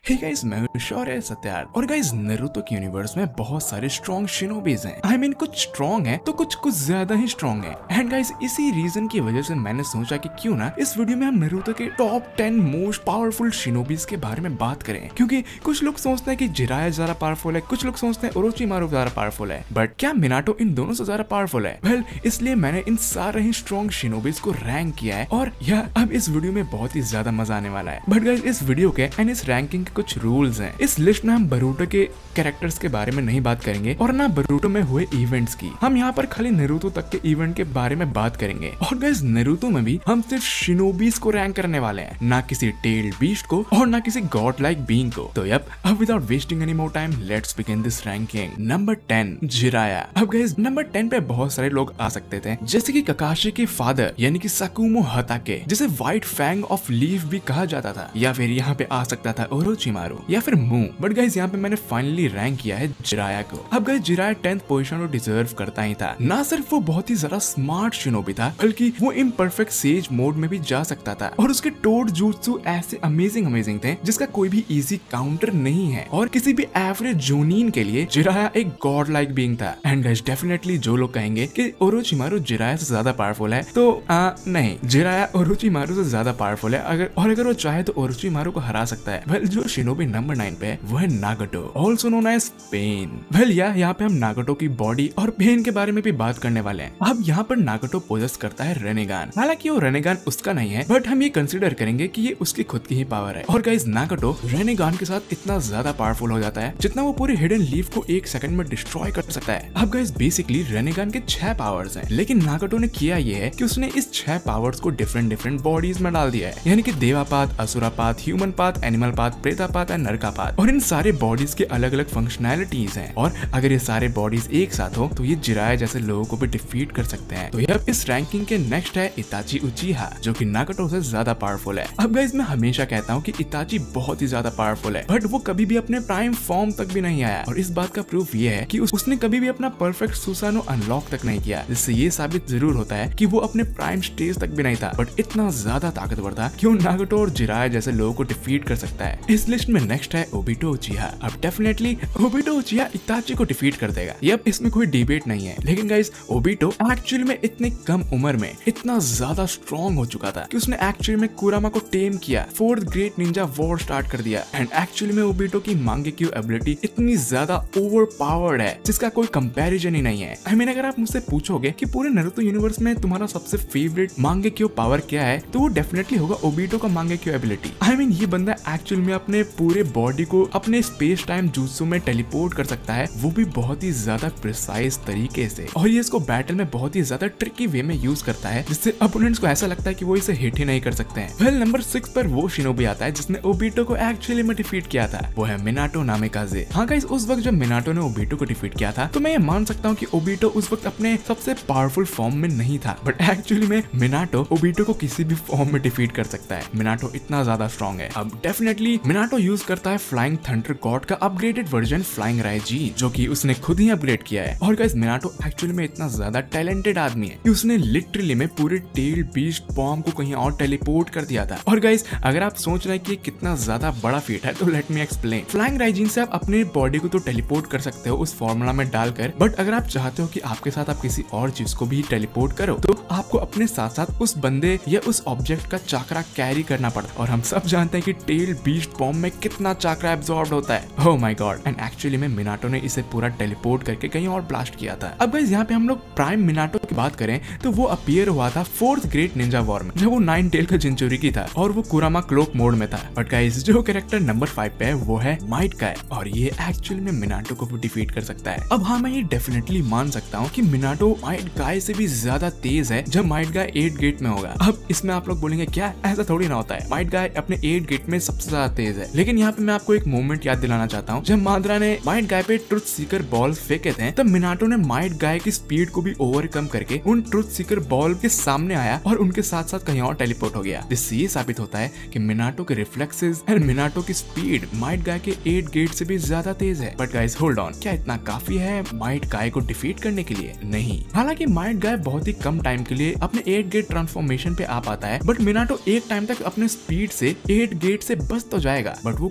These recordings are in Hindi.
हे गाइस, मैं हूं शौर्य सत्यार्थ और गाइस नारुतो के यूनिवर्स में बहुत सारे स्ट्रॉन्ग शिनोबीज हैं। आई मीन कुछ स्ट्रॉन्ग हैं तो कुछ ज्यादा ही स्ट्रॉन्ग हैं। एंड गाइस इसी रीजन की वजह से मैंने सोचा कि क्यों ना इस वीडियो में हम नारुतो के टॉप 10 मोस्ट पावरफुल शिनोबीज के बारे में बात करें, क्योंकि कुछ लोग सोचते हैं कि जिराया ज्यादा पावरफुल है, कुछ लोग सोचते हैं ओरोचिमारू ज्यादा पावरफुल है, बट क्या मिनाटो इन दोनों से ज्यादा पावरफुल है? वेल, इसलिए मैंने इन सारे ही स्ट्रॉन्ग शिनोबीज को रैंक किया है और यह अब इस वीडियो में बहुत ही ज्यादा मजा आने वाला है। बट गाइस इस वीडियो के एंड इस रैंकिंग के कुछ रूल्स हैं। इस लिस्ट में हम बोरुतो के कैरेक्टर्स के बारे में नहीं बात करेंगे और ना बोरुतो में हुए इवेंट्स की। हम यहाँ पर खाली नारुतो तक के इवेंट के बारे में बात करेंगे। और गाइस नारुतो में भी हम सिर्फ शिनोबीज को रैंक करने वाले हैं, ना किसी टेल्ड बीस्ट को और ना किसी गॉड लाइक बीइंग को। तो अब without wasting any more time let's begin this ranking. Number 10 Jiraiya. अब गाइस नंबर 10 पे बहुत सारे लोग आ सकते थे, जैसे कि ककाशी के फादर यानी कि सकुमो हताके, जिसे व्हाइट फैंग ऑफ लीफ भी कहा जाता था, या फिर यहाँ पे आ सकता था ओरोचिमारू या फिर मू। बट गाइस यहाँ पे मैंने फाइनली रैंक किया है जिराया को। अब गाइस जिराया 10th पोजीशन को डिजर्व करता ही था। ना सिर्फ वो बहुत ही ज्यादा स्मार्ट शिनोबी था, बल्कि वो इम्परफेक्ट सेज मोड में भी जा सकता था और उसके टोड jutsu ऐसे अमेजिंग थे जिसका कोई भी इजी काउंटर नहीं है। और किसी भी एवरेज जोनीन के लिए जिराया एक गॉड लाइक बीइंग था। एंड गाइस डेफिनेटली जो लोग कहेंगे कि ओरोचिमारू जिराया से ज्यादा पावरफुल है, तो नहीं, जिराया ओरोचिमारू से ज्यादा पावरफुल है। अगर वो चाहे तो ओरोचिमारू को हरा सकता है। वेल, जो शिनोबी नंबर 9 पे है वो है Nagato, also known as Pain. Well, यहाँ पे हम नागोटो की बॉडी और पेन के बारे में भी बात करने वाले हैं। अब यहाँ पर नागोटो पोजेस करता है रेनेगान। हालांकि वो रेनेगान उसका नहीं है, बट हम ये कंसिडर करेंगे कि ये उसकी खुद की ही पावर है। और गाइस नागोटो रेनेगान के साथ इतना ज्यादा पावरफुल हो जाता है जितना वो पूरी हिडन लीफ को 1 सेकंड में डिस्ट्रॉय कर सकता है। अब गाइस बेसिकली रेनेगान के 6 पावर्स हैं, लेकिन नागोटो ने किया ये है कि उसने इस 6 पावर्स को डिफरेंट बॉडीज में डाल दिया है, यानी कि देवापात, असुरापात, ह्यूमन पाथ, एनिमल पाथ, प्रेतापात एंड नरकापात। और इन सारे बॉडीज के अलग अलग फंक्शनैलिटीज हैं, और अगर ये सारे बॉडीज एक साथ हो तो ये जिराया जैसे लोगों को भी डिफीट कर सकते हैं। तो अब इस रैंकिंग के नेक्स्ट है इताची उचिहा, जो कि नागोटो से ज्यादा पावरफुल है। अब गाइस मैं हमेशा कहता हूँ कि इताची बहुत ही ज्यादा पावरफुल है, बट वो कभी भी अपने प्राइम फॉर्म तक भी नहीं आया। और इस बात का प्रूफ ये है कि उसने कभी भी अपना परफेक्ट सुसानो अनलॉक तक नहीं किया, जिससे ये साबित जरूर होता है कि वो अपने प्राइम स्टेज तक भी नहीं था, बट इतना ज्यादा ताकतवर था कि वो नागोटो और जिराया जैसे लोगों को डिफीट कर सकता है। इस लिस्ट में नेक्स्ट है ओबिटो उचिहा। अब डेफिनेटली ओबिटो उचिहा इताची को डिफीट कर देगा, अब इसमें कोई डिबेट नहीं है। लेकिन गाइस ओबिटो एक्चुअली में इतनी कम उम्र में इतना ज्यादा स्ट्रॉन्ग हो चुका था कि उसने एक्चुअली में कुरामा को टेम किया, 4th great Ninja war start कर दिया। एंड एक्चुअली में ओबिटो की मांगेक्यू एबिलिटी इतनी ज्यादा ओवर पावर्ड है जिसका कोई कंपैरिजन ही नहीं है। आई मीन अगर आप मुझसे पूछोगे कि पूरे नारुतो यूनिवर्स में तुम्हारा सबसे फेवरेट मांगेक्यू पावर क्या है, तो वो डेफिनेटली होगा ओबिटो का मांगेक्यू एबिलिटी। आई मीन ये बंदा एक्चुअली में अपने पूरे बॉडी को अपने स्पेस टाइम जुत्सु में टेलीपोर्ट कर सकता है, वो भी बहुत ही ज्यादा प्रिसाइज तरीके से। और ये इसको बैटल में बहुत ही ज्यादा ट्रिकी वे में यूज करता है, जिससे अपोनेंट्स को ऐसा लगता है कि वो इसे हिट ही नहीं कर सकते हैं। वेल, नंबर 6 पर वो शिनोबी आता है जिसने ओबिटो को एक्चुअली में डिफीट किया था, वो है मिनाटो नामेकाजे। हाँ गाइस, उस वक्त जब मिनाटो ने ओबिटो को डिफीट किया था तो मैं ये मान सकता हूँ कि ओबिटो उस वक्त अपने सबसे पावरफुल फॉर्म में नहीं था, बट एक्चुअली में मिनाटो ओबिटो को किसी भी फॉर्म में डिफीट कर सकता है। मिनाटो इतना ज्यादा स्ट्रॉन्ग है। अब डेफिनेटली मिनाटो यूज करता है फ्लाइंग थंडर गॉड का अपग्रेडेड वर्जन फ्लाइंग राइजी, जो कि उसने खुद ही अपग्रेड किया है। और गाइस मिनाटो एक्चुअली में इतना ज्यादा टैलेंटेड आदमी है कि उसने लिटरली में पूरे टेल बीस्ट बॉम्ब को कहीं और टेलीपोर्ट कर दिया था। और गाइस अगर आप सोच रहे हैं कि कितना ज्यादा बड़ा फीट है, तो लेट मी एक्सप्लेन। फ्लाइंग राइजिन से आप अपने बॉडी को तो टेलीपोर्ट कर सकते हो उस फॉर्मूला में डालकर, बट अगर आप चाहते हो कि आपके साथ आप किसी और चीज को भी टेलीपोर्ट करो, तो आपको अपने साथ साथ उस बंदे या उस ऑब्जेक्ट का चाकरा कैरी करना पड़ता है। और हम सब जानते हैं कि टेल बीस्ट बॉम्ब में कितना चाकरा एब्जॉर्ब होता है। Oh my God. And actually में मिनाटो ने इसे पूरा टेलीपोर्ट करके कहीं और ब्लास्ट किया था। अब गाइस यहाँ पे हम लोग प्राइम मिनाटो की बात करें तो वो अपीयर हुआ था 4th ग्रेट निंजा वॉर में, जब वो 9 टेल का जिंचुरिकी था और वो कुरामा क्लोक मोड में था। बट गाइस जो कैरेक्टर नंबर 5 पे है वो है माइट गाय, और ये एक्चुअली में मिनाटो को भी डिफीट कर सकता है। अब हाँ, मैं ये डेफिनेटली मान सकता हूँ कि मिनाटो माइट गाय से भी ज्यादा तेज है जब माइट गाय 8 गेट में होगा। अब इसमें आप लोग बोलेंगे क्या ऐसा थोड़ी ना होता है, माइट गाय अपने 8 गेट में सबसे ज्यादा तेज है। लेकिन यहाँ पे मैं आपको एक मोमेंट याद दिलाना चाहता हूँ, जब माद्रा ने माइट गाय पे ट्रुथ सीकर बॉल फेंके थे, तब मिनाटो ने माइट गाय की स्पीड को भी ओवरकम करके उन ट्रुथ सीकर बॉल के सामने आया और उनके साथ साथ कहीं और टेलीपोर्ट हो गया। इससे ये साबित होता है कि मिनाटो के रिफ्लेक्सेस और मिनाटो की स्पीड माइट गाय के 8 गेट से भी ज्यादा तेज है। बट गाइस होल्ड ऑन, क्या इतना काफी है माइट गाय को डिफीट करने के लिए? नहीं। हालांकि माइट गाय बहुत ही कम टाइम के लिए अपने 8 गेट ट्रांसफॉर्मेशन पे आ पाता है, बट मिनाटो एक टाइम तक अपने स्पीड से 8 गेट से बच तो जाएगा, जाएगा, बट वो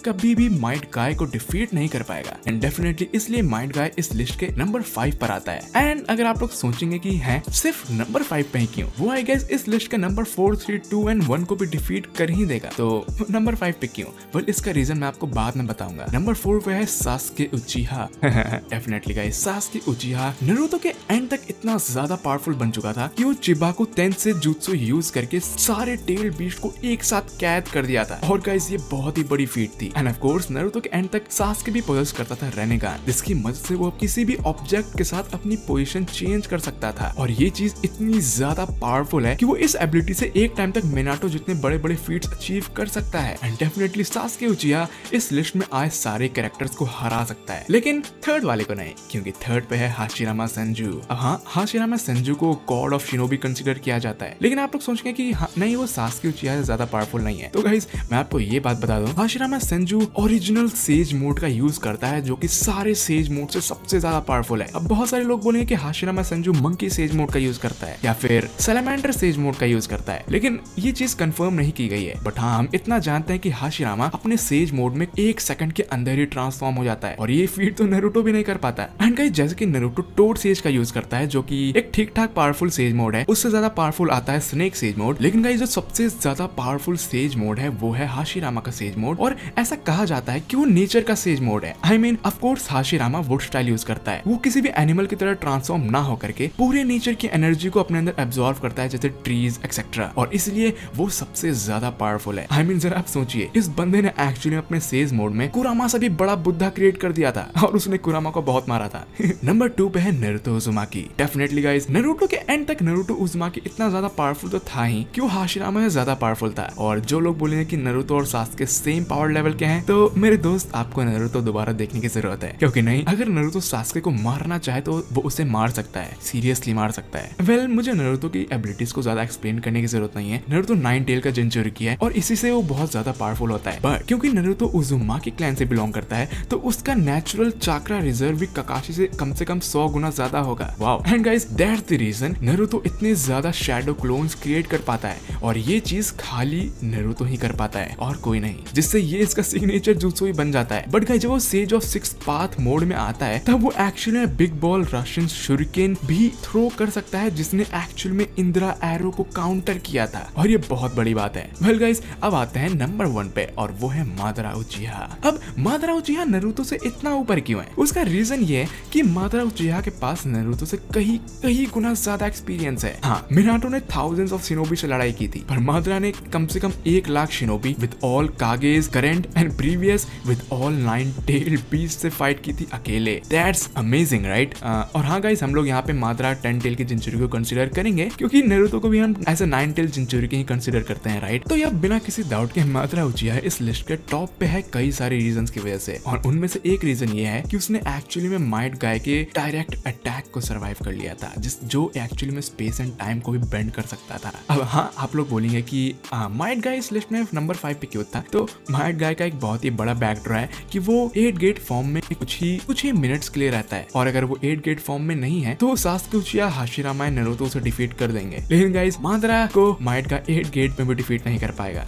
कभी भी माइट गाय को डिफीट नहीं कर पाएगा। एंड डेफिनेटली इसलिए माइट गाय इस लिस्ट के नंबर 5 पर आता है। एंड अगर आप लोग सोचेंगे कि हैं सिर्फ नंबर 5 पे ही क्यों, वो आई गेस इस लिस्ट के नंबर 4, 3, 2 एंड 1 को भी डिफीट कर ही देगा। तो नंबर 5 पे क्यों, वेल इसका रीजन मैं आपको बाद में बताऊंगा। नंबर 4 पे है Sasuke उचिहा। Definitely guys, Sasuke उचिहा Naruto के एंड तक इतना ज्यादा पावरफुल बन चुका था कि वो चिबाकु टेंसे जुत्सु यूज करके सारे टेल बीस्ट को एक साथ कैद कर दिया था। और गाइस ये बहुत ही बड़ी फीट थी। एंड ऑफ कोर्स नारुतो के एंड तक सास्के भी पोजेस करता था रेनेगान, जिसकी मदद से वो किसी भी ऑब्जेक्ट के साथ अपनी पोजीशन चेंज कर सकता था। और ये चीज इतनी ज्यादा पावरफुल है कि वो इस एबिलिटी से एक टाइम तक मिनाटो जितने बड़े बड़े फीट्स अचीव कर सकता है। एंड डेफिनेटली सास्के उचिहा इस लिस्ट में आए सारे कैरेक्टर्स को हरा सकता है, लेकिन थर्ड वाले को नहीं, क्योंकि थर्ड पे है हाशिरामा सेंजू। अब हाँ, हाशिरामा सेंजू को गॉड ऑफ शिनोबी कंसीडर किया जाता है, लेकिन आप लोग सोचेंगे कि नहीं वो सास्के उचिहा से ज्यादा पावरफुल नहीं है। तो गाइस मैं आपको ये बात बता दूं, Hashirama Senju original sage mode का यूज करता है, जो कि सारे सेज मोड से सबसे ज्यादा पावरफुल है। अब बहुत सारे लोग बोलेंगे कि Hashirama Senju monkey sage mode का यूज करता है या फिर सैलामेंडर सेज मोड का यूज करता है, लेकिन ये चीज कंफर्म नहीं की गई है। बट हाँ, हम इतना जानते हैं कि हाशिरामा अपने सेज मोड में 1 सेकंड के अंदर ही ट्रांसफॉर्म हो जाता है, और ये फीट तो नारुतो भी नहीं कर पाता। एंड गाइस जैसे कि नारुतो टोड सेज का यूज करता है, जो कि एक ठीक ठाक पावरफुल सेज मोड है, उससे ज्यादा पावरफुल आता है स्नेक सेज मोड। लेकिन गाइस जो सबसे ज्यादा पावरफुल सेज मोड है वो है हाशिरामा का सेज मोड, और ऐसा कहा जाता है कि वो नेचर का सेज मोड है। I mean of course Hashirama wood style use करता है, वो किसी भी एनिमल की तरह ट्रांसफॉर्म ना होकर के पूरे नेचर की एनर्जी को अपने अंदर एब्जॉर्ब करता है, जैसे ट्रीज एक्सेट्रा, और इसलिए वो सबसे ज्यादा पावरफुल है। आई मीन जरा आप सोचिए, इस बंदे ने एक्चुअली अपने सेज मोड में कुरामा से भी बड़ा बुद्धा क्रिएट कर दिया था, और उसने कुरामा को बहुत मारा था। नंबर 2 पे है Naruto Uzumaki. Definitely guys, Naruto के एंड तक नारुतो उज़ुमाकी इतना ज्यादा पावरफुल तो था ही कि वो हाशिरामा से ज्यादा पावरफुल था। और जो लोग बोलेंगे कि नारुतो और सास्के सेम पावर लेवल के हैं, तो मेरे दोस्त आपको नारुतो दोबारा देखने की जरूरत है, क्योंकि नहीं, अगर नारुतो सास्के को मारना चाहे तो वो उसे मार सकता है, सीरियसली मार सकता है। वेल मुझे नारुतो की एबिलिटीज को ज्यादा एक्सप्लेन करने की जरूरत नहीं है। नारुतो 9 टेल का जिंचुरिकी है, और इसी से वो बहुत ज्यादा पावरफुल होता है। बट क्योंकि नारुतो उज़ुमाकी क्लैन से बिलोंग करता है, तो उसका नेचुरल चाक्रा रिजर्व भी ककाशी से कम 100 गुना ज्यादा होगा। Wow. And guys that's the reason Naruto इतने ज्यादा शैडो क्लोन्स क्रिएट कर पाता है, और ये चीज खाली नारुतो ही कर पाता है और कोई नहीं, जिससे ये इसका सिग्नेचर जुत्सु ही बन जाता है। बट गाइस जब वो सेज ऑफ 6 पाथ मोड में आता है, तब वो एक्चुअली में बिग बॉल रशियन शुरिकेन भी थ्रो कर सकता है, जिसने एक्चुअल में इंदिरा एरो को काउंटर किया था, और ये बहुत बड़ी बात है। वेल गाइस अब आते हैं नंबर 1 पे, और वो है मादारा उचिहा। अब मादारा उचिहा नारुतो से इतना ऊपर क्यों है? उसका रीजन ये है कि मादारा उचिहा के पास नारुतो से कहीं गुना ज्यादा एक्सपीरियंस है। हाँ, मिनाटो ने थाउजेंड्स ऑफ शिनोबी से लड़ाई की थी, पर मादारा ने कम से कम 1 lakh shinobi with all Kages, current and previous with all 9 tail beast से फाइट की थी अकेले। That's amazing right. और हाँ गाइस, हम लोग यहाँ पे मादारा 10 टेल की जिंचुरी को कंसीडर करेंगे, क्योंकि नारुतो को भी हम ऐसे 9 टेल जिंचुरी के ही कंसीडर करते हैं राइट। तो यह बिना किसी डाउट के मादारा उचिहा इस लिस्ट के टॉप पे है कई सारे रीजंस की वजह से, और उनमें से एक रीजन ये है कि उसने एक्चुअली में माइट गाय के डायरेक्ट अटैक को सर्वाइव कर लिया था, जो एक्चुअली में स्पेस एंड टाइम को भी बेंड कर सकता था। अब हाँ, आप लोग बोलेंगे कि माइट गाय इस लिस्ट में नंबर 5 पे क्यों था? तो माइट गाय का एक बहुत ही बड़ा बैकड्रॉ है कि वो 8 गेट फॉर्म में कुछ ही मिनट्स के लिए रहता है, और अगर वो 8 गेट फॉर्म में नहीं है तो सास्के उचिहा हाशिरामा नारुतो से डिफीट कर देंगे। लेकिन गाइस मादारा को माइट का 8 गेट में भी डिफीट नहीं कर पाएगा।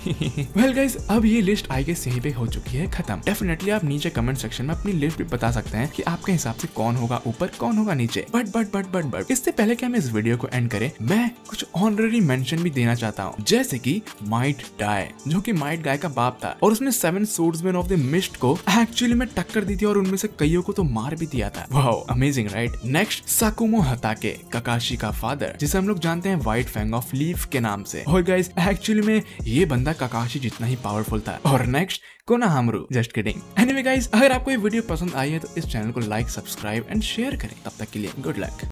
वेल गाइस अब ये लिस्ट आई गेस यहीं पे हो चुकी है खत्म। डेफिनेटली आप नीचे कमेंट सेक्शन में अपनी लिस्ट भी बता सकते हैं कि आपके हिसाब से कौन होगा ऊपर, कौन होगा नीचे। बट इससे पहले कि हम इस वीडियो को एंड करें, मैं कुछ ऑनररी मेंशन भी देना चाहता हूँ, जैसे कि माइट डाय, जो कि माइट गाय का बाप था, और उसने 7 सोर्ड्समैन ऑफ द मिस्ट को एक्चुअली में टक्कर दी थी, और उनमें से कईयों को तो मार भी दिया था। Wow amazing right. नेक्स्ट साकुमो हताके, ककाशी का फादर, जिसे हम लोग जानते हैं व्हाइट फैंग ऑफ लीफ के नाम से। और गाइस एक्चुअली में ये बंदा ककाशी जितना ही पावरफुल था। और next Konohamaru, just kidding. Anyway guys, अगर आपको ये वीडियो पसंद आई है तो इस चैनल को लाइक, सब्सक्राइब एंड शेयर करें। तब तक के लिए गुड लक।